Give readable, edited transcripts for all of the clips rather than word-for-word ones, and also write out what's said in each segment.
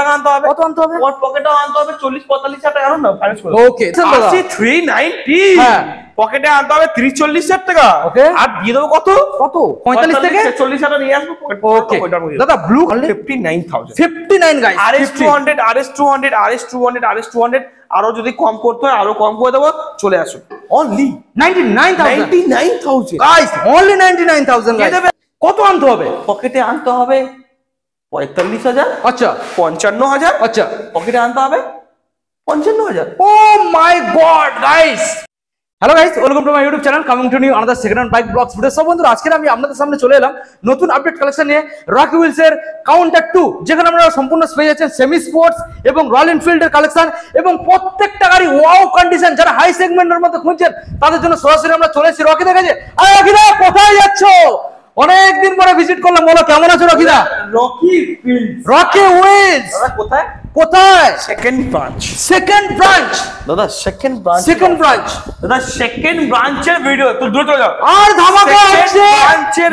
টাকা আনতে হবে। কত আনতে হবে? ওর পকেটেও আনতে হবে 40-45 হাজার টাকা। না ফাইন্যান্স করে ওকে 390। হ্যাঁ পকেটে আনতে হবে 30-40 হাজার টাকা। ওকে আর দিয়ে দেবো কত? 45 থেকে 40 হাজার নিয়ে আসবো। ওকে দাদা blue 59,000 59 guys. RS200 RS200 RS200 RS200 আরো যদি কম করতে হয় আরো কম করে দেবো। চলে আসুন অনলি 99,000 গাইস, অনলি 99,000 গাইস। কত আনতে হবে? পকেটে আনতে হবে 45,000। আচ্ছা 55,000। আচ্ছা পকেটে আনতে হবে 55,000। Oh my god guys. Hello guys, welcome to my YouTube channel coming to new another second hand bike blogs video. সব বন্ধুরা, আজকে আমি আপনাদের সামনে চলে এলাম নতুন আপডেট কালেকশন নিয়ে, রকি হুইলস এর কাউন্টার 2, যেখানে আপনারা সম্পূর্ণ পেয়ে যাচ্ছেন সেমি স্পোর্টস এবং রয়্যাল এনফিল্ডের কালেকশন, এবং প্রত্যেকটা গাড়ি ওয়াও কন্ডিশন। যারা হাই সেগমেন্টের মধ্যে খুঁজছেন তাদের জন্য সরাসরি আমরা চলে এসেছি রকি দা কাছে। আরে রকি দা, কোথায় যাচ্ছো? অনেকদিন পরে ভিজিট করলাম, বলো কেমন আছো রকি দা? Rocky wheels. রকি হুইলস কোথায়? কোথায়? Second branch. সেকেন্ড ব্রাঞ্চ দাদা সেকেন্ড ব্রাঞ্চ। সেকেন্ড ব্রাঞ্চ দাদা সেকেন্ড ব্রাঞ্চের ভিডিও তো দ্রুত যাও। আর ধামাকা হচ্ছে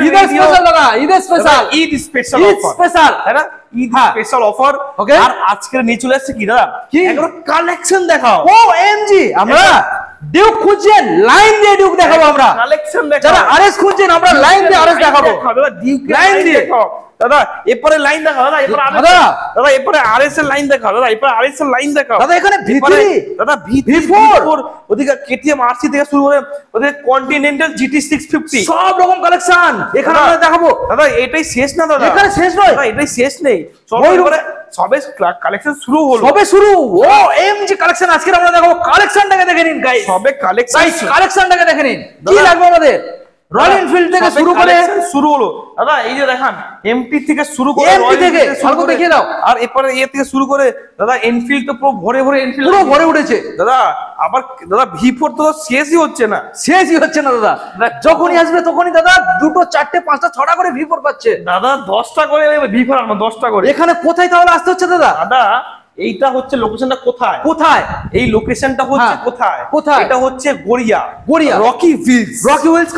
ঈদ স্পেশাল। দাদা Eid special, Eid special Eid special, তাই না? Eid special offer. ওকে, আর আজকের নিয়ে চলে আসছে কি দাদা? একবার কালেকশন দেখাও। ও এমজি, আমরা ডিউক খুঁজছেন, লাইন দিয়ে ডিউক দেখাবো আমরা। কালেকশন দেখাও। যারা আরএস খুঁজছেন, আমরা লাইন দিয়ে আরএস দেখাবো। দাদা ডিউক লাইন দিয়ে দেখাও। দাদা এরপরে লাইন দেখাও। দাদা এরপরে দাদা এরপরে আরএস এর লাইন দেখাও। দাদা এরপরে আরএস এর লাইন দেখাও। দাদা এখানে V3, দাদা V4, ওদিকে কেটিএম RC থেকে শুরু করে ওদিকে কন্টিনেন্টাল GT 650 সব রকম কালেকশন এখানে আমরা দেখাবো। দাদা এটাই শেষ না দাদা, এখানে শেষ নয় দাদা, এটাই শেষ নেই। সবে কালেকশন শুরু হলো, সবে শুরু। ও এমজি কালেকশন আজকে আমরা দেখাবো। কালেকশনটাকে দেখে নিন গাইস, সবে কালেকশনটাকে দেখে নিন। কি লাগবে আমাদের? রয়্যাল এনফিল্ড থেকে শুরু করে শুরু হলো দাদা। এই যে দেখান এমটি থেকে শুরু করে, এমটি থেকে সর্ব দেখিয়ে দাও। আর এরপরে এ থেকে শুরু করে দাদা এনফিল্ড তো পুরো ভরে ভরে এনফিল্ড পুরো ভরে উঠেছে দাদা। আবার দাদা V4 তো শেষই হচ্ছে না, শেষই হচ্ছে না দাদা। যখনই আসবে তখনই দাদা 2টো 4টে 5টা 6টা করে V4 পাচ্ছে দাদা। 10টা করে V4 আনবো, 10টা করে। এখানে কোথায় তাহলে আসতে হচ্ছে দাদা? দাদা এইটা হচ্ছে লোকেশনটা কোথায়? কোথায় এই লোকেশনটা হচ্ছে কোথায়? কোথায়? এটা হচ্ছে গড়িয়া রকি হুইলস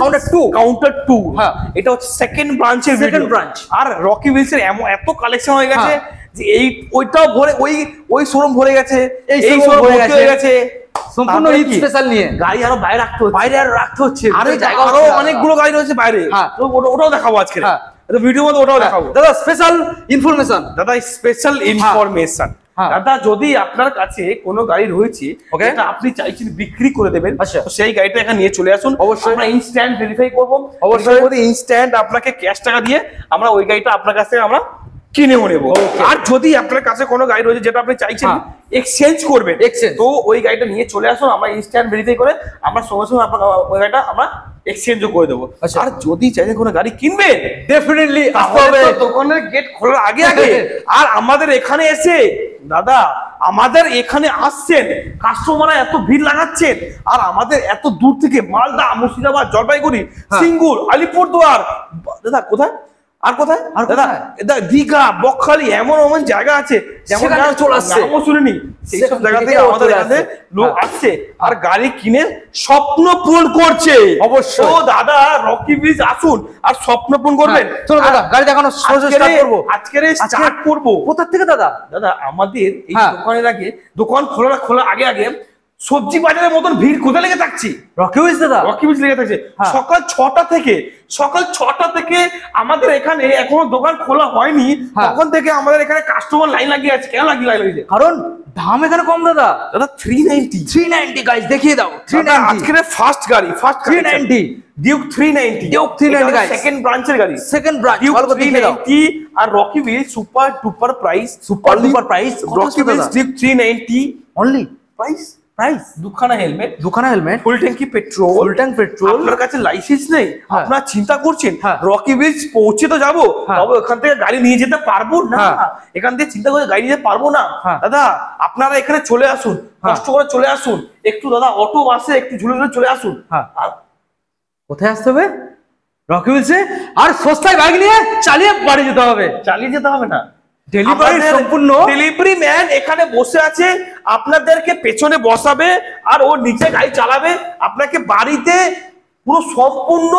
কাউন্টার 2। হ্যাঁ, এটা হচ্ছে সেকেন্ড ব্রাঞ্চের সেকেন্ড ব্রাঞ্চ। আর রকি হুইলস এর এত কালেকশন হয়ে গেছে যে এই ওইটাও ভরে, ওই শোরুম ভরে গেছে, এই শোরুম হয়ে গেছে সম্পূর্ণ ঈদ স্পেশাল নিয়ে। গাড়ি আরো বাইরে রাখতে হচ্ছে, আর জায়গা আরো অনেকগুলো গাড়ি রয়েছে বাইরে। ওটাও দেখাবো আজকে ভিডিওর মধ্যে, ওটাও দেখাবো দাদা। স্পেশাল ইনফরমেশন, দাদা স্পেশাল ইনফরমেশন। দাদা যদি আপনার কাছে কোনো গাড়ি রয়েছে যেটা আপনি চাইছেন বিক্রি করে দেবেন, সেই গাড়িটা এখানে নিয়ে চলে আসুন। অবশ্যই আমরা ইনস্ট্যান্ট ভেরিফাই করব। অবশ্যই ইনস্ট্যান্ট আপনাকে ক্যাশ টাকা দিয়ে আমরা ওই গাড়িটা আপনার কাছ থেকে আমরা কিনেও নেব। আর যদি আপনার কাছে কোনো গাড়ি রয়েছে যেটা আপনি চাইছেন এক্সচেঞ্জ করবেন, তো ওই গাড়িটা নিয়ে চলে আসুন। আমরা ইনস্ট্যান্ট ভেরিফাই করে আমরা সঙ্গে সঙ্গে আপনার ওই গাড়িটা আমরা এক্সচেঞ্জও করে দেবো। আর যদি চাইছেন কোনো গাড়ি কিনবেন, ডেফিনেটলি দোকানের গেট খোলার আগে আগে আর আমাদের এখানে এসে দাদা আমাদের এখানে আসছেন, কাস্টমাররা এত ভিড় লাগাচ্ছেন, আর আমাদের এত দূর থেকে মালদা, মুর্শিদাবাদ, জলপাইগুড়ি, সিঙ্গুর, আলিপুরদুয়ার, দাদা কোথায় আর কোথায় দাদা দীঘা, বকখালি, এমন এমন জায়গা আছে যেমন চলে আসছে শুনিনি, সেই সব জায়গা থেকে আমাদের এখানে লোক আসছে আর গাড়ি কিনে স্বপ্ন পূরণ করছে। অবশ্যই তো দাদা রকি হুইলস আসুন আর স্বপ্ন পূরণ করবেন। চলো দাদা গাড়ি দেখানো স্টার্ট করব। আজকের স্টার্ট করব কোথা থেকে দাদা? দাদা আমাদের এই দোকানের আগে, দোকান খোলার আগে আগে সবজি বাজারের মতন ভিড় কোথায় লেগে থাকছি? রকি হুইলস দাদা, রকি হুইলস লেগে থাকছে সকাল 6টা থেকে আমাদের এখানে এখনো দোকান খোলা হয়নি, তখন থেকে আমাদের এখানে কাস্টমার লাইন লাগিয়ে আছে। কেন লাইন লাগিয়েছে? কারণ দাম এখানে কম দাদা। দাদা 390 গাইস, দেখিয়ে দাও। 390 আজকের ফার্স্ট গাড়ি, ফার্স্ট 390 ডিউক 390 গাইস, সেকেন্ড ব্রাঞ্চের গাড়ি, সেকেন্ড ব্রাঞ্চ। ডিউক 390 আর Rocky wheels super duper price, Rocky wheels Duke 390 only. Price দুখানা হেলমেট, ফুল ট্যাঙ্কি পেট্রোল, আপনার কাছে লাইসেন্স নেই, আপনারা চিন্তা করছেন রকি হুইলস পৌঁছে তো যাবো, তবে ওখান থেকে গাড়ি নিয়ে যেতে পারবো না, এখান থেকে চিন্তা করে গাড়ি নিতে পারবো না। দাদা আপনারা এখানে চলে আসুন, কষ্ট করে চলে আসুন, একটু দাদা অটো বাসে একটু ঝুলে ঝুলে চলে আসুন। কোথায় আসতে হবে? রকি হুইলসে। আর সস্তায় বাইক নিয়ে চালিয়ে বাড়ি যেতে হবে। চালিয়ে যেতে হবে না, ডেলিভারি সম্পূর্ণ। ডেলিভারি ম্যান এখানে বসে আছে, আপনাদেরকে পেছনে বসাবে আর ও নিচে গাড়ি চালাবে, আপনাকে বাড়িতে পুরো সম্পূর্ণ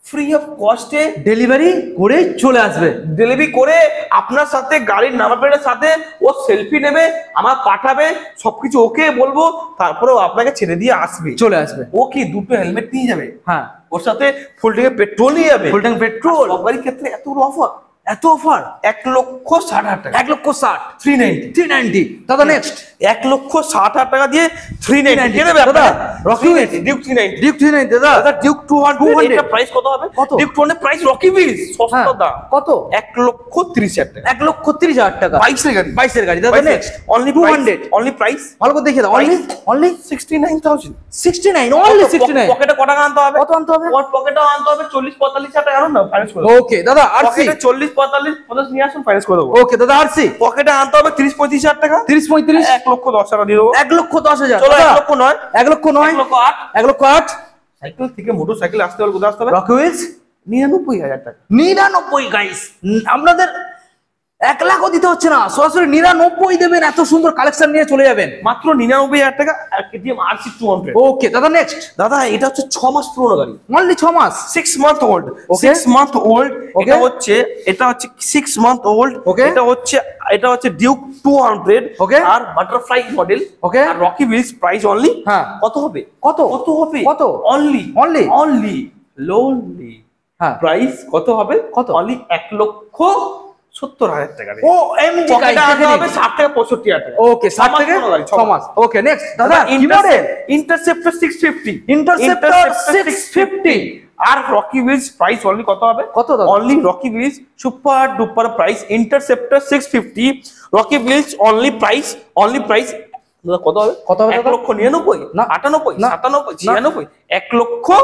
ফ্রি অফ কস্টে ডেলিভারি করে চলে আসবে। ডেলিভারি করে আপনার সাথে গাড়ির নাম্বার প্লেটের সাথে ও সেলফি নেবে, আমার পাঠাবে, সবকিছু ওকে বলবো, তারপরে আপনাকে ছেড়ে দিয়ে আসবে, চলে আসবে। ও কি দুটো হেলমেট নিয়ে যাবে, হ্যাঁ, ওর সাথে ফুল ট্যাঙ্ক পেট্রোল নিয়ে যাবে। Full tank petrol. সব গাড়ির ক্ষেত্রে এত অফার, এত অফার 1,60,000 টাকা, 1,60,000 390 390। দাদা নেক্সট 1,60,000 টাকা দিয়ে 390 কে দেবে দাদা? রকি উইলস ডিউক 390, ডিউক 390 দাদা। দাদা ডিউক 200 এটা প্রাইস কত হবে? কত? ডিউক 200 প্রাইস রকি উইলস সস্তা দাম কত? 1,30,000 টাকা, 1,30,000 টাকা। 22 এর গাড়ি, 22 এর গাড়ি। দাদা নেক্সট অনলি 200। অনলি প্রাইস ভালো করে দেখিয়ে দাও। অনলি 69,000। 69, অনলি 69। পকেটে কত টাকা আনতে হবে? কত আনতে হবে? ওর পকেটে আনতে হবে 40-45,000 টাকা, আনুন না ফাইন্যান্স করে। ওকে দাদা আরসি। পকেটে 40-45 নিয়ে আসুন, ফাইন্যান্স করে দেবো। ওকে দাদা আরসি। পকেটে আনতে হবে 30-35,000 টাকা, 30-35। 1,10,000 টাকা দিয়ে দেবো। 1,10,000। চলো দাদা 1,09,000, 1,09,000, 1,08,000। 1,08,000। সাইকেল থেকে মোটর সাইকেল আসতে হলে কোথায় আসতে হবে? রকি উইলস 99,000 টাকা। 99 গাইস। আপনাদের 1 লাখও দিতে হচ্ছে না, সরাসরি 99 দেবেন, এত সুন্দর কালেকশন নিয়ে চলে যাবেন। মাত্র 99,000 টাকা আর কেটিএম RC 200। ওকে দাদা নেক্সট। দাদা এটা হচ্ছে 6 মাস পুরনো গাড়ি, অনলি 6 মাস। 6 month old, Okay. 6 month old। Okay. এটা হচ্ছে 6 month old। Okay. এটা হচ্ছে ডিউক 200। Okay. আর বাটারফ্লাই মডেল। Okay. আর রকি উইলস প্রাইস অনলি হ্যাঁ। কত হবে? কত? কত হবে? কত? Only Only? অনলি লোনলি হ্যাঁ। প্রাইস কত হবে? কত? অনলি 1,70,000 টাকা। ও এমজি গাইস পকেটে আনতে দেখেন। হবে 60 থেকে 65,000 টাকা। ওকে 60 থেকে 6 মাস। ওকে নেক্সট দাদা কি মডেল? ইন্টারসেপ্টর 650। ইন্টারসেপ্টর 650। আর রকি উইলস প্রাইস অনলি কত হবে? কত দাদা? Only Rocky Wheels super duper price Interceptor 650, Rocky Wheels only price কত হবে? কত হবে দাদা? 1,99,000 না। 98 না। 97 96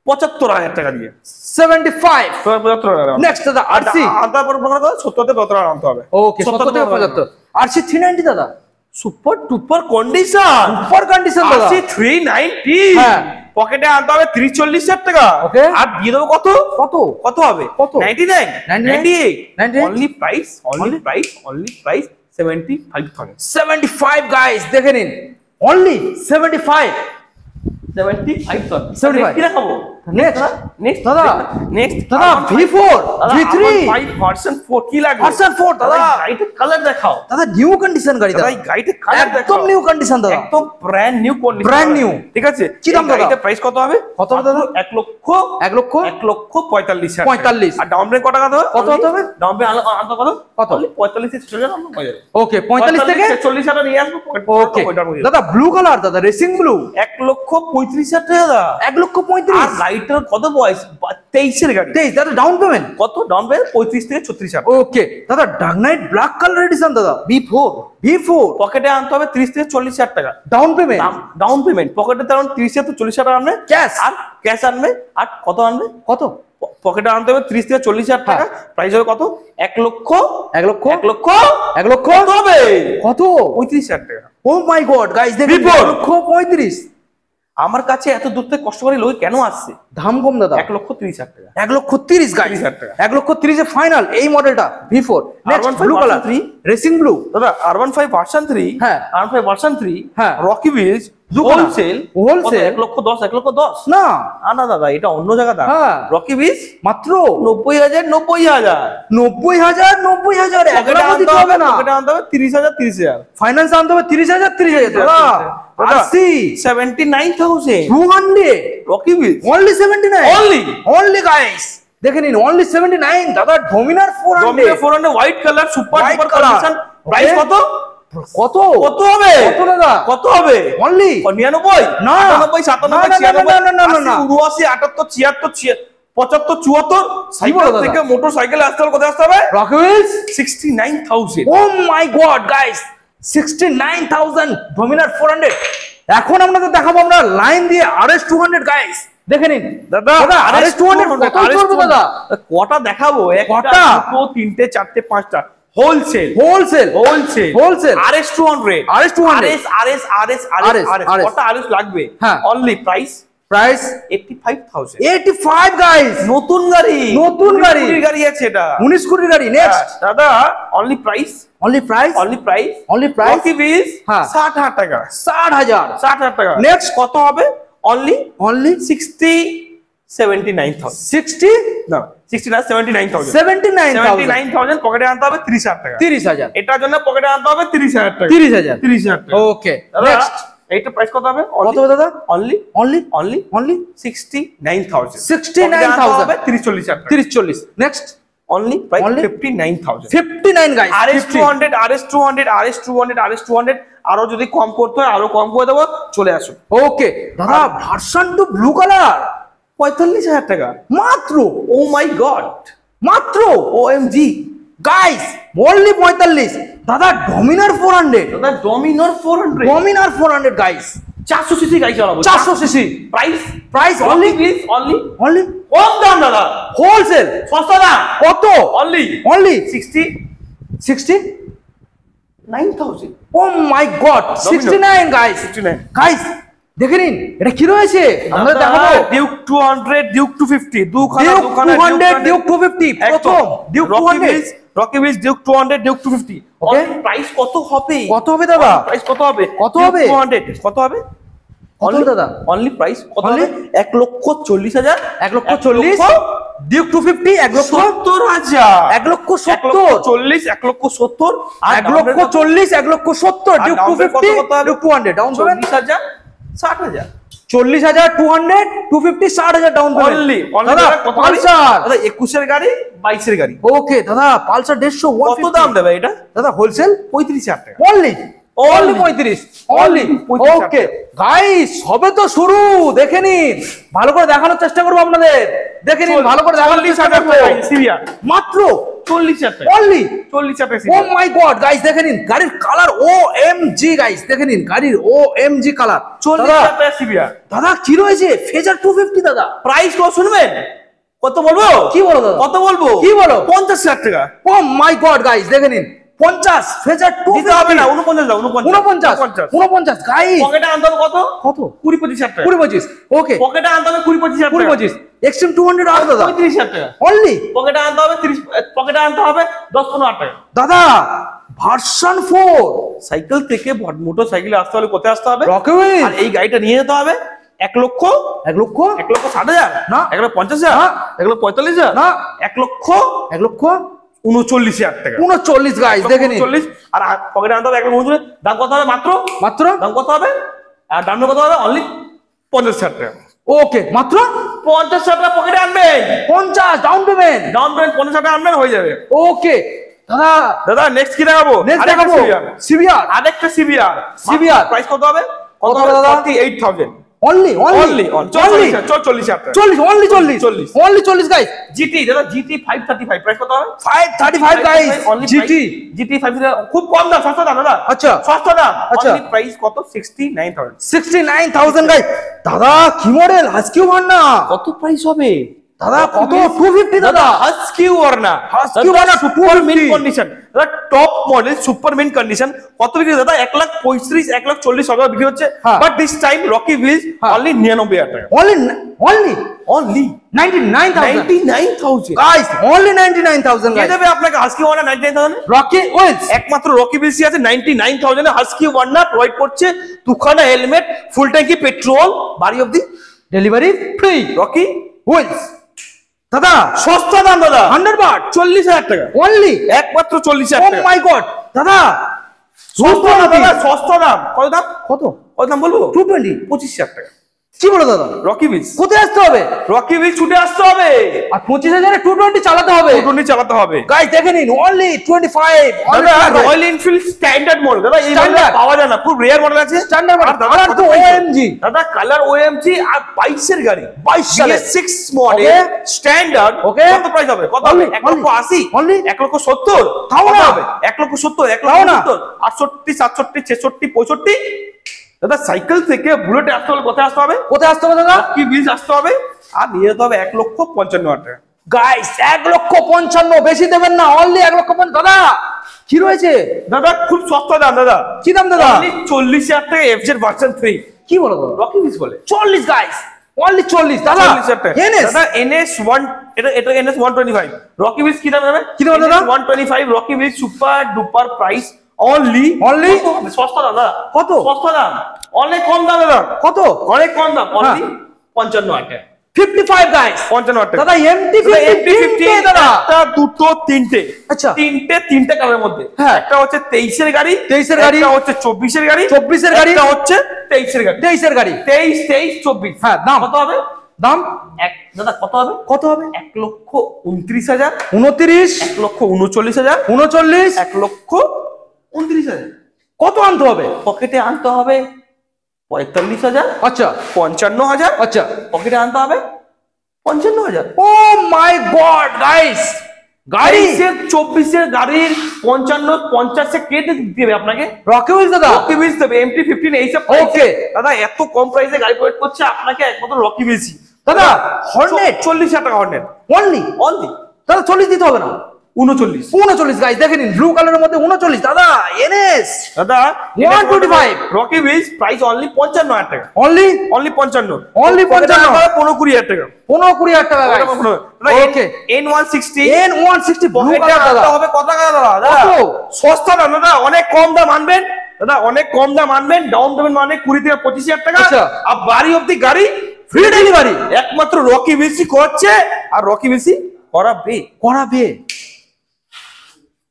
1,75,000 টাকা দিয়ে 75। 75,000 টাকা। নেক্সট দাদা আরসি। আনতে পারবো 70 থেকে 75 আনতে হবে। ওকে 70 থেকে 75। আরসি 390 দাদা। Super duper condition, super condition দাদা। RC 390। হ্যাঁ। পকেটে আনতে হবে 30-40,000 টাকা। Okay. আর দিয়ে দেবো কত? কত? কত হবে? কত? 99 98 98। Only price 75,000। 75 গাইস দেখে নিন। অনলি 75। 75,000 কি রাখবো? নেক্সট দাদা V4 V3 ভার্সন 4 কি লাগবে? ভার্সন 4 দাদা। গাড়িতে কালার দেখাও দাদা নিউ কন্ডিশন গাড়ি দাদা। দাদা, এই গাড়িতে কালার দেখাও, একদম নিউ কন্ডিশন দাদা। একদম brand new condition, Brand new। ঠিক আছে? কি দাম দাদা? গাড়িটার প্রাইস কত হবে? কত হবে দাদা? 1,45,000 45,000 আর ডাউন পেমেন্ট কত টাকা দেবে? কত হতে হবে? ডাউন পেমেন্ট আনতে কত? কত? 45,000 আমরা পাই যাবে। ওকে 45 থেকে 40,000 নিয়ে আসবো। ওকে দাদা ব্লু কালার দাদা, রেসিং ব্লু। 1,35,000 টাকা দাদা। 1,35,000। আর গাড়িটার কত বয়স? 23 এর গাড়ি। 23 দাদা ডাউন পেমেন্ট কত ডাউন পেমেন্ট? 35 থেকে 36,000। ওকে দাদা dark night black colour addition দাদা V4 পকেটে আনতে হবে 30 থেকে 40,000 টাকা ডাউন পেমেন্ট। Down payment. পকেটে তখন 30 থেকে 40,000 টাকা আনবে Cash। আর ক্যাশ আনবে। আর কত আনবে? কত? পকেটে আনতে হবে 30 থেকে 40,000 টাকা। প্রাইস হবে কত? 1 লক্ষ 1 লক্ষ 1 লক্ষ 1 লক্ষ কত হবে? কত? 35,000 টাকা। ও মাই গড গাইস দেখুন V4 1 লক্ষ 35। আমার কাছে এত দূর থেকে কষ্ট করে লোক কেন আসছে? দাম কম দাদা। 1,30,000 টাকা। 1,30,000 গাইস। 30,000 টাকা। 1,30,000 এ ফাইনাল এই মডেলটা V4। Next R15 blue colour version 3 racing blue দাদা R15 ভার্সন 3। হ্যাঁ। R15 ভার্সন 3 হ্যাঁ। রকি উইলস দুখানা। Wholesale Wholesale? 1 লক্ষ 10 1 লক্ষ 10 না না দাদা, এটা অন্য জায়গা দাম। হ্যাঁ। রকি উইলস মাত্র 90,000 90,000। 90,000 90,000 1 পকেটে লাখ আনতে দিতে হবে না। পকেটে আনতে হবে 30,000 30,000। ফাইনান্স আনতে হবে 30,000 30,000 দাদা। দাদা, RC 79,000 200 Rocky Wheels only 79 Only guys দেখে নিন only 79 দাদা Dominar 400 Dominar 400 white colour super White duper color। Condition. Price Okay। কত? কত কত হবে? কত দাদা? কত হবে? only 99 না। 98 97 না, না, 96 না, না, না, না, না। 80 88 78 75 74 সাইকেল বলো দাদা? থেকে মোটর সাইকেল আসতে হলে কোথায় আসতে হবে? Rocky Wheels 69,000। Oh my god guys 69,000 Dominar 400। এখন আপনাদের দেখাবো আমরা লাইন দিয়ে RS 200 গাইস দেখে নিন দাদা RS 200 কত করবে দাদা? কটা দেখাবো? কটা? দুটো তিনটে চারটে পাঁচটা wholesale wholesale RS 200 RS 200 RS কটা RS লাগবে? হ্যাঁ। Only price price 85,000। 85 গাইস নতুন গাড়ি নতুন গাড়ি। 19 গাড়ি আছে এটা। 19 কোটির গাড়ি নেক্সট দাদা only price only price Rocky Wheels হ্যাঁ। 60,000 টাকা। 60,000 60,000 টাকা। Next। কত হবে? অনলি only 60 79,000 60 না 60 না 79,000 79,000 পকেটে আনতে হবে 30,000 টাকা 30,000 এটার জন্য পকেটে আনতে হবে 30,000 টাকা 30,000 30,000 টাকা ওকে দাদা নেক্সট এইটা প্রাইস কত হবে কত হবে দাদা অনলি অনলি 69,000 69,000 30-40,000 টাকা 30-40 next only price Only 59,000 59 guys RS200 আরো যদি কম করতে হয় আরো কম করে দেবো চলে আসুন ওকে দাদা ভার্সন 2 ব্লু কালার 45,000 টাকা মাত্র ও মাই গড মাত্র OMG গাইস অনলি 45 দাদা ডমিনার 400 দাদা ডমিনার 400 গাইস 400 সিসি গাড়ি চালাবো 400 সিসি প্রাইস অনলি অনলি কম দাম দাদা হোলসেল সস্তা দাম কত only 60 69,000 oh my god 69 guys 69 guys দেখে নিন এটা কি রয়েছে আমরা দেখাবো ডিউক 200 ডিউক 250 দুখানা 200 ডিউক 250 প্রথম Duke 200 Rocky Wheels Duke 200 Duke 250 okay price কত হবে দাদা প্রাইস কত হবে কত হবে 200 কত হবে অনলি দাদা অনলি প্রাইস কত Only? হবে 1,40,000 1,40,000 Duke 250 1,70,000 1,70,000 1,70,000 1,40,000 Duke 250 Duke 200 down payment 40,000 60,000 40,000 200 250 60,000 down payment only দাদা পালসার দাদা 21 এর গাড়ি 22 এর গাড়ি ওকে দাদা পালসার 150 কত দাম দেবে এটা দাদা হোলসেল 35,000 টাকা অনলি 35 অনলি 35,000 ওকে গাইস সবে তো শুরু দেখে নিন ভালো করে দেখানোর চেষ্টা করব আপনাদের দেখে নিন ভালো করে দেখানোর চেষ্টা করব সিরিয়া মাত্র 40,000 টাকা অনলি 40,000 টাকা ও সিরিয়া মাই গড গাইস দেখে নিন গাড়ির কালার OMG গাইস দেখে নিন গাড়ির OMG কালার 40,000 টাকা সিরিয়া দাদা কি রয়েছে ফেজার 250 দাদা প্রাইস কত শুনবেন কত বলবো কি বলো দাদা কত বলবো কি বলো 50,000 টাকা ও মাই গড গাইস দেখে নিন 50 ফেজার 250 দিতে হবে না 49 দাও 49 গাইস পকেটে আনতে হবে কত কত 20-25,000 টাকা 20-25 ওকে পকেটে আনতে হবে 20-25,000 টাকা 20-25 এক্সট্রিম 200 আর দাদা 35,000 টাকা অনলি পকেটে আনতে হবে 30 পকেটে আনতে হবে 10-15,000 টাকা দাদা ভার্সন 4 সাইকেল থেকে মোটর সাইকেলে আসতে হলে কোথায় আসতে হবে রকি উইলস আর এই গাড়িটা নিয়ে যেতে হবে 1,60,000 না 1,50,000 না 1,45,000 না 1,39,000 টাকা 39 গাইস দেখে নিন 40 আর পকেটে আনতে হবে 1,39,000 দাম কত হবে মাত্র দাম কত হবে আর দাম কত হবে অনলি 50,000 টাকা ওকে মাত্র 50,000 টাকা পকেটে আনবেন 50 ডাউন পেমেন্ট 50,000 টাকা আনবেন হয়ে যাবে ওকে দাদা নেক্সট কি দেখাবো নেক্সট দেখাবো সিভিআর আরেকটা সিভিআর প্রাইস কত হবে দাদা 48,000 অনলি 40,000 টাকা অনলি 40 গাইস জিটি দাদা জিটি 535 প্রাইস কত হবে 535 গাইস জিটি 5 খুব কম দাম সস্তা দাম দাদা আচ্ছা সস্তা দাম আচ্ছা প্রাইস কত 69,000 69,000 গাইস দাদা কি মডেল হাস্কি ওয়ার্না কত প্রাইস হবে দাদা কত 250 দাদা Husqvarna super mint condition দাদা top model super mint condition কত বিক্রি দাদা 1,35,000 1,40,000 বিক্রি হচ্ছে but this time Rocky Wheels only 99,000 টাকা অনলি 99,000 গাইস অনলি 99,000 কে দেবে আপনাকে হাস্কি ওয়ার্না 99,000 রকি হুইলস একমাত্র রকি হুইলস আছে 99,000 এ হাস্কি ওয়ার্না প্রোভাইড করছে দুখানা হেলমেট ফুল ট্যাঙ্কি পেট্রোল বাড়ি অবধি ডেলিভারি ফ্রি রকি হুইলস দাদা সস্তা দাম দাদা 100 বাট 40,000 টাকা অনলি একমাত্র 40,000 ও টাকা মাই গড দাদা সস্তা দাদা সস্তা দাম কত দাম বলবো 220 25,000 টাকা কি বলো দাদা রকি হুইলস কোথায় আসতে হবে রকি হুইলস ছুটে আসতে হবে আর 25,000 এ 220 চালাতে হবে 220 চালাতে হবে গাইস দেখে নিন অনলি 25 দাদা রয়্যাল এনফিল্ড স্ট্যান্ডার্ড মডেল দাদা এই মডেল পাওয়া যায় না খুব রেয়ার মডেল আছে স্ট্যান্ডার্ড মডেল কালার তো OMG দাদা কালার OMG আর 22 এর গাড়ি 22 সালে 6 মডেল স্ট্যান্ডার্ড ওকে কত প্রাইস হবে কত হবে 1,80,000 অনলি 1,70,000 তাও না 1,70,000 1,70,000 68 67 66 65 দাদা সাইকেল থেকে বুলেটে আসতে হলে কোথায় আসতে হবে দাদা কি বিল আসতে হবে আর নিয়ে যেতে হবে 1,55,000 টাকা গাইস 1,55,000 বেশি দেবেন না অনলি 1,55,000 দাদা কি রয়েছে দাদা খুব সস্তা দাম দাদা কি দাম দাদা অনলি 40,000 টাকা এফজেড ভার্সন 3 কি বলো দাদা রকি বিস বলে 40 গাইস অনলি 40 দাদা 40,000 টাকা দাদা NS1 এটা NS125 রকি বিস কি দাম হবে দাদা 125 রকি বিস সুপার ডুপার প্রাইস অনলি সস্তা দাদা কত সস্তা দাম অনেক কম দাম দাদা কত অনেক কম দাম অনলি 55,000 টাকা 55 গাইস 55 টাকা দাদা MT50 দাদা একটা দুটো তিনটে আচ্ছা তিনটে কালারের মধ্যে হ্যাঁ একটা হচ্ছে 23 এর গাড়ি একটা হচ্ছে 24 এর গাড়ি একটা হচ্ছে 23 এর গাড়ি 23 এর গাড়ি 23 24 হ্যাঁ দাম কত হবে দাম দাদা কত হবে 1,29,000 29 1,39,000 39 1,29,000 কত আনতে হবে পকেটে আনতে হবে 45,000 আচ্ছা 55,000 আচ্ছা পকেটে আনতে হবে 55,000 ও মাই গড গাইস গাড়ি 24 এর গাড়ির 55 কে দেবে আপনাকে রকি হুইলস দাদা রকি হুইলস দেবে MT15 এইসব ওকে দাদা এত কম প্রাইসে গাড়ি প্রোভাইড করছে আপনাকে একমাত্র রকি হুইলসই দাদা হর্নেট 40,000 টাকা হর্নেট অনলি দাদা 40 দিতে হবে না 39 গাইস দেখেন ব্লু কালারের মধ্যে 39 দাদা এনএস দাদা 125 রকি হুইলস প্রাইস অনলি 55,000 টাকা অনলি 55 অনলি 55 15,20,000 টাকা 15,20,000 টাকা guys okay N160 blue colour দাদা হবে কত টাকা দাদা সস্তা না দাদা অনেক কম দাম আনবেন দাদা অনেক কম দাম আনবেন ডাউন পেমেন্ট মানে 20 থেকে 25,000 টাকা আর বাড়ি অবধি গাড়ি ফ্রি ডেলিভারি একমাত্র রকি হুইলসই করছে আর রকি হুইলসই করাবে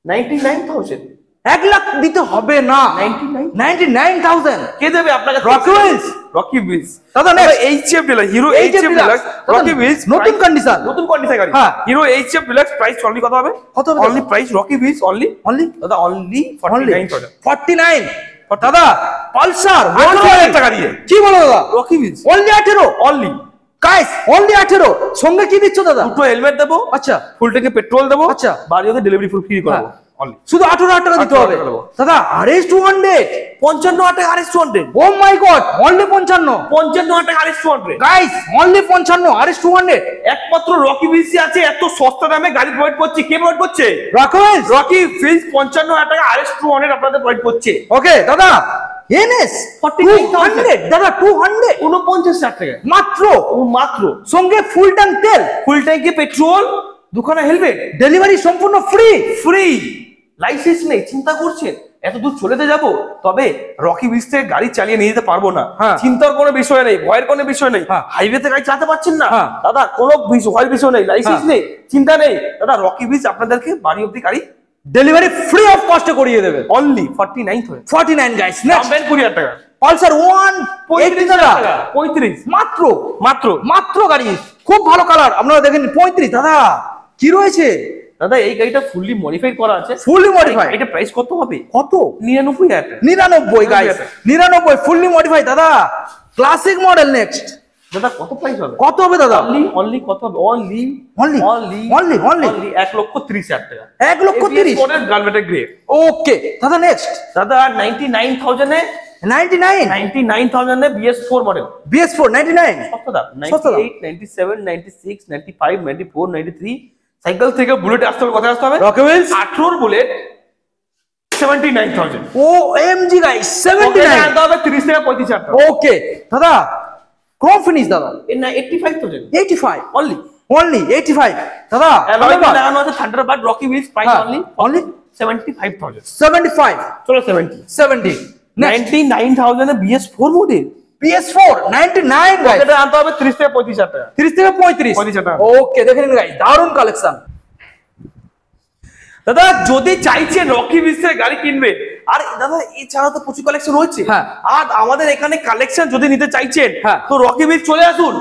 99,000 1 লাখ দিতে হবে না 99,000 কে দেবে আপনাকে রকি হুইলস দাদা না HF dealer Hero HF dealer Rocky Wheels নতুন কন্ডিশন গাড়ি Hero HF dealer price only কত হবে only price Rocky Wheels only দাদা অনলি 49 দাদা পালসার 18,000 টাকা দিয়ে কি বলো দাদা Rocky Wheels only 18 only guys only 18 সঙ্গে কি দিচ্ছ দাদা দুটো হেলমেট দেবো আচ্ছা ফুল ট্যাঙ্কে পেট্রোল দেবো আচ্ছা বাড়িতে ডেলিভারি ফুল ফ্রি করবো অনলি শুধু 18,000 টাকা দিতে হবে দাদা আরএস 200 55,000 টাকা RS 200 O my god only 55,000 টাকা আরএস 200 গাইস অনলি 55 আরএস 200 একমাত্র রকি হুইলস আছে এত সস্তা দামে গাড়ি প্রোভাইড করছে কে প্রোভাইড করছে রকি হুইলস 55,000 টাকা আরএস 200 আপনাদের প্রোভাইড করছে ওকে দাদা এনএস 49,000 দাদা 200 49,000 টাকা মাত্র সঙ্গে ফুল ট্যাঙ্ক তেল ফুল ট্যাঙ্কি পেট্রোল দুখানা হেলমেট ডেলিভারি সম্পূর্ণ ফ্রি লাইসেন্স নেই চিন্তা করছেন এত দূর চলেতে যাব তবে রকি হুইলস থেকে গাড়ি চালিয়ে নিয়ে যেতে পারবো না চিন্তার কোনো বিষয় নেই ভয়ের কোনো বিষয় নেই হাইওয়েতে গাড়ি চালাতে পারছেন না দাদা কোনো ভয়ের বিষয় নেই লাইসেন্স নেই চিন্তা নেই দাদা রকি হুইলস আপনাদেরকে বাড়ি অবধি গাড়ি ডেলিভারি ফ্রি অফ কস্টে করিয়ে দেবে অনলি 49 গাইস নেক্সট 20,000 টাকা পালসার 135 টাকা 35 মাত্র গাড়ি খুব ভালো কালার আপনারা দেখেন 35 দাদা কি রয়েছে দাদা এই গাড়িটা ফুললি মডিফাইড করা আছে এটা প্রাইস কত হবে 99,000 টাকা 99 গাইস 99 ফুললি মডিফাইড দাদা ক্লাসিক মডেল নেক্সট দাদা কত প্রাইস হবে কত হবে দাদা অনলি কত হবে অনলি 1,30,000 টাকা 1,30,000 মডেল গালভেটেড গ্রে ওকে দাদা নেক্সট দাদা 99,000 এ 99,000 এ BS4 মডেল BS4 99 সস্তা দাম 98 97 96 95 94 93 সাইকেল থেকে বুলেট আসতে হবে কথা আসতে হবে রকি হুইলস 18 বুলেট 79,000 ও এমজি গাইস 79 আনতে হবে 30 থেকে 35,000 টাকা ওকে দাদা ক্রোম ফিনিশ দাদা না 85,000 85 অনলি 85 দাদা অ্যালয় লাগানো আছে Thunderbird Rocky Wheels price only 75,000 চলো 70 99,000 এ BS4 মডেল PS4 99 গাইস এটা আনতে হবে 30 থেকে 35,000 টাকা 30 থেকে 35 টাকা ওকে দেখেন গাইস দারুন কালেকশন দাদা যদি চাইছেন রকি হুইলসের গাড়ি কিনবে আর দাদা এছাড়া তো প্রচুর কালেকশন রয়েছে আর আমাদের এখানে কালেকশন যদি নিতে চাইছেন তো রকি হুইলস চলে আসুন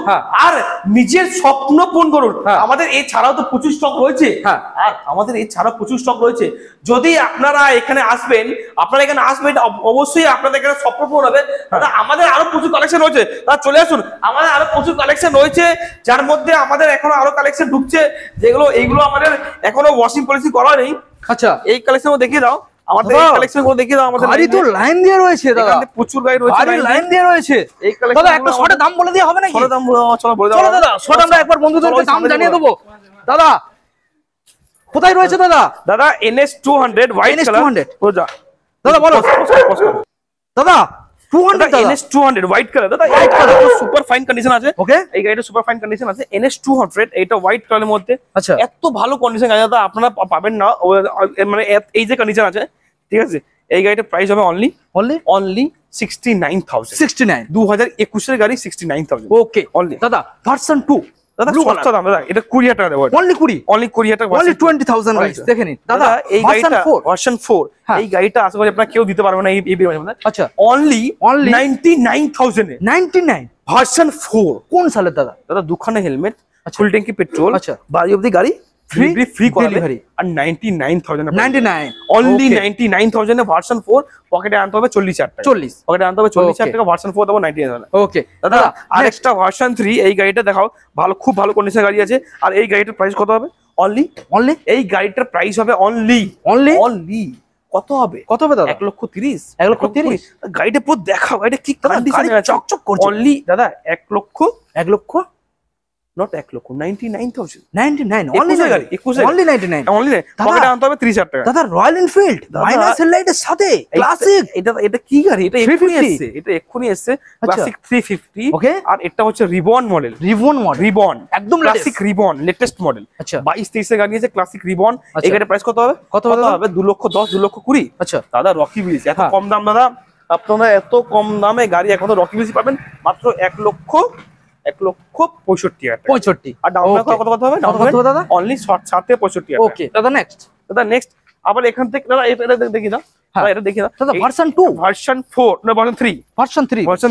আর নিজের স্বপ্ন পূরণ করুন আমাদের এছাড়াও তো প্রচুর স্টক রয়েছে আর আমাদের এছাড়া প্রচুর স্টক রয়েছে যদি আপনারা এখানে আসবেন অবশ্যই আপনাদের এখানে স্বপ্ন পূরণ হবে দাদা আমাদের আরো প্রচুর কালেকশন রয়েছে দাদা চলে আসুন আমাদের আরো প্রচুর কালেকশন রয়েছে যার মধ্যে আমাদের এখনো আরো কালেকশন ঢুকছে এইগুলো আমাদের এখনো ওয়াশিং পলিসি করা নেই আচ্ছা এই কালেকশন দেখিয়ে দাও আমাদের এই কালেকশন গুলো দেখিয়ে দাও আমাদের গাড়ি তো লাইন দিয়ে রয়েছে দাদা এখানে প্রচুর গাড়ি রয়েছে লাইন দিয়ে রয়েছে এই কালেকশন দাদা একটা শর্টে দাম বলে দিয়ে হবে নাকি শর্টে দাম চলো বলে দাও চলো দাদা শর্ট আমরা একবার বন্ধুদেরকে দাম জানিয়ে দেব দাদা কোথায় রয়েছে দাদা NS 200 হোয়াইট কালার রোজা দাদা বলো দাদা 200 দাদা NS 200 হোয়াইট কালার দাদা white colour super fine condition আছে ওকে এই গাড়িটা সুপার ফাইন কন্ডিশন আছে NS 200 এটা হোয়াইট কালারের মধ্যে আচ্ছা এত ভালো কন্ডিশন আছে দাদা আপনারা পাবেন না মানে এই যে কন্ডিশন আছে ঠিক আছে এই গাড়িটার প্রাইস হবে অনলি অনলি অনলি 69,000 69 2021 এর গাড়ি 69,000 ওকে অনলি দাদা ভার্সন 2 দাদা সস্তা দাম দাদা এটা 20,000 টাকা দেবো অনলি 20 অনলি 20,000 টাকা অনলি 20,000 গাইস দেখে নিন দাদা এই গাড়িটা ভার্সন 4 এই গাড়িটা আশা করি আপনারা কেউ দিতে পারবে না এই বিয়ের মধ্যে আচ্ছা অনলি 99,000 এ 99 ভার্সন 4 কোন সালের দাদা দাদা দুখানে হেলমেট ফুল ট্যাঙ্কি পেট্রোল আচ্ছা বাড়ি অবধি গাড়ি ফ্রি ডেলিভারি আর 99,000 99 অনলি 99,000 এ ভার্সন 4 পকেটে আনতে হবে 40,000 টাকা 40 পকেটে আনতে হবে 40,000 টাকা ভার্সন 4 দেবো 99,000 ওকে দাদা আর এক্সট্রা ভার্সন 3 এই গাড়িটা দেখাও ভালো খুব ভালো কন্ডিশনের গাড়ি আছে আর এই গাড়িটার প্রাইস কত হবে অনলি অনলি এই গাড়িটার প্রাইস হবে অনলি অনলি অনলি কত হবে দাদা 1,30,000 1,30,000 গাড়িটা পুরো দেখাও গাড়িটা কি কন্ডিশনে আছে চকচক করছে অনলি দাদা 1 লক্ষ 1 লক্ষ নট 1 লক্ষ 99,000 99 অনলি গাড়ি অনলি 99 অনলি পকেটে আনতে হবে 30,000 টাকা দাদা রয়্যাল এনফিল্ড মাইনাস হেডলাইটের সাথে ক্লাসিক এটা কি গাড়ি এটা এক্ষুনি এসেছে ক্লাসিক 350 ওকে আর এটা হচ্ছে রিবন মডেল রিবন একদম ক্লাসিক রিবন লেটেস্ট মডেল আচ্ছা 22-23 এর গাড়ি আছে ক্লাসিক রিবন এই গাড়ির প্রাইস কত হবে কত হবে 2 লক্ষ 10 2 লক্ষ 20 আচ্ছা দাদা রকি ব্রিজ এত কম দাম দাদা আপনারা এত কম দামে গাড়ি এখন রকি ব্রিজ পাবেন মাত্র 1 লক্ষ 65,000 65 আর ডাউন পেমেন্ট কত হবে দাদা অনলি 60 থেকে 65,000 ওকে দাদা নেক্সট আবার এখান থেকে দাদা এটা দেখি না এটা দেখি না দাদা ভার্সন 2 ভার্সন 4 না version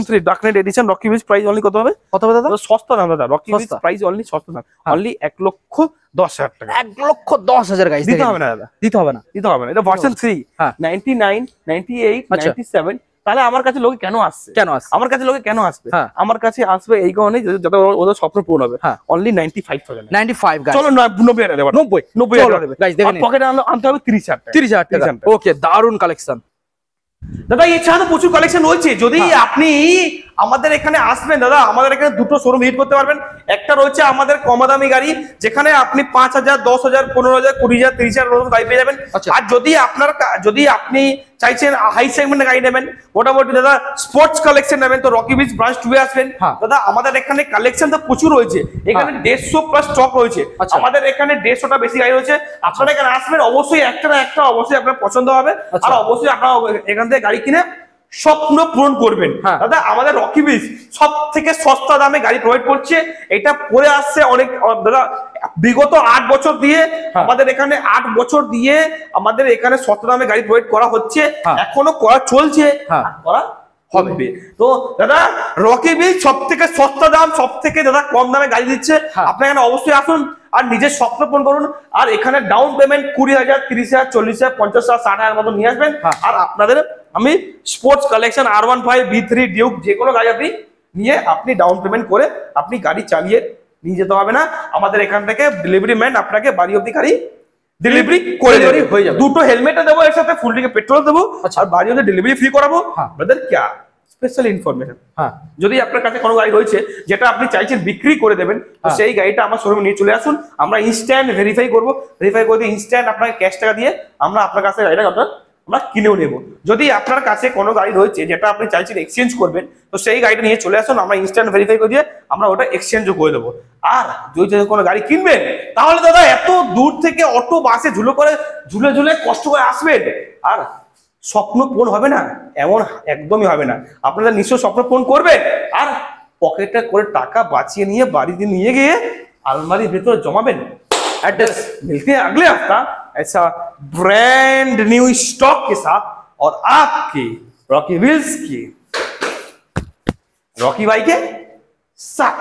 3 dark knight edition Rocky ব্রিজ প্রাইস অনলি কত হবে দাদা সস্তা দাম দাদা রকি ব্রিজ প্রাইস অনলি সস্তা দাম অনলি 1 লক্ষ 10,000 টাকা 1,10,000 গাইস দিতে হবে না দাদা দিতে হবে না এটা ভার্সন 3 99 98 97 তাহলে আমার কাছে লোকে কেন আসছে আমার কাছে লোকে কেন আসবে আমার কাছে আসবে এই কারণে যাতে ওদের স্বপ্ন পূরণ হবে অনলি 95,000 গাইস চলো 90,000 দেব 90,000 দেবে গাইস দেখেন পকেটে আনতে হবে 30,000 টাকা ওকে দারুন কালেকশন দাদা এছাড়া তো প্রচুর কালেকশন রয়েছে যদি আপনি আমাদের এখানে আসবেন দাদা আমাদের এখানে দুটো শোরুম ভিজিট করতে পারবেন একটা রয়েছে আমাদের কম দামি গাড়ি যেখানে আপনি 5,000 10,000 15,000 20,000 30,000 এরকম গাড়ি পেয়ে যাবেন আর যদি আপনি চাইছেন হাই সেগমেন্টের গাড়ি নেবেন মোটামুটি দাদা স্পোর্টস কালেকশন নেবেন তো রকি ব্রিজ ব্রাঞ্চ 2 এ আসবেন দাদা আমাদের এখানে কালেকশন তো প্রচুর রয়েছে এখানে 150 প্লাস স্টক রয়েছে আমাদের এখানে 150টা বেশি গাড়ি রয়েছে আপনারা এখানে আসবেন অবশ্যই একটা না একটা অবশ্যই আপনার পছন্দ হবে আর অবশ্যই আপনারা এখান থেকে গাড়ি কিনে স্বপ্ন পূরণ করবেন দাদা আমাদের রকি ব্রিজ সব থেকে সস্তা দামে গাড়ি প্রোভাইড করছে এটা পরে আসছে অনেক দাদা বিগত 8 বছর দিয়ে আমাদের এখানে 8 বছর দিয়ে আমাদের এখানে সস্তা দামে গাড়ি প্রোভাইড করা হচ্ছে এখনো করা চলছে করা হবে তো দাদা রকি ব্রিজ সব থেকে সস্তা দাম সব থেকে দাদা কম দামে গাড়ি দিচ্ছে আপনি এখানে অবশ্যই আসুন আর নিজের স্বপ্ন পূরণ করুন আর এখানে ডাউন পেমেন্ট 20,000 30,000 40,000 50,000 60,000 মতো নিয়ে আসবেন আর আপনাদের আমি sports collection R15 V3 Duke যে কোনো গাড়ি আপনি নিয়ে আপনি ডাউন পেমেন্ট করে আপনি গাড়ি চালিয়ে নিয়ে যেতে হবে না আমাদের এখান থেকে ডেলিভারি ম্যান আপনাকে বাড়ি অবধি গাড়ি ডেলিভারি করে হয়ে যাবে দুটো হেলমেটও দেবো এর সাথে ফুল ট্যাঙ্কি পেট্রোল দেবো আর বাড়ি অবধি ডেলিভারি ফ্রি করাবো ব্রাদার क्या স্পেশাল ইনফরমেশন যদি আপনার কাছে কোনো গাড়ি রয়েছে যেটা আপনি চাইছেন বিক্রি করে দেবেন তো সেই গাড়িটা আমার শোরুমে নিয়ে চলে আসুন আমরা ইনস্ট্যান্ট ভেরিফাই করে ইনস্ট্যান্ট আপনাকে ক্যাশ টাকা দিয়ে আমরা আপনার কাছে গাড়িটা আমরা কিনেও নেব যদি আপনার কাছে কোনো গাড়ি রয়েছে যেটা আপনি চাইছেন এক্সচেঞ্জ করবেন তো সেই গাড়িটা নিয়ে চলে আসুন আমরা ইনস্ট্যান্ট ভেরিফাই করে দিয়ে আমরা ওটা এক্সচেঞ্জও করে দেবো আর যদি কোনো গাড়ি কিনবেন তাহলে দাদা এত দূর থেকে অটো বাসে ঝুলে কষ্ট করে আসবেন আর স্বপ্ন পূরণ হবে না এমন একদমই হবে না আপনারা নিশ্চয় স্বপ্ন পূরণ করবেন আর পকেটে করে টাকা বাঁচিয়ে নিয়ে বাড়িতে নিয়ে গিয়ে अलमारी भीतर जमाबेन। एड्रेस मिलते हैं अगले हफ्ता ऐसा ब्रांड न्यू स्टॉक के साथ और आपके रॉकी व्हील्स की रॉकी भाई के साथ।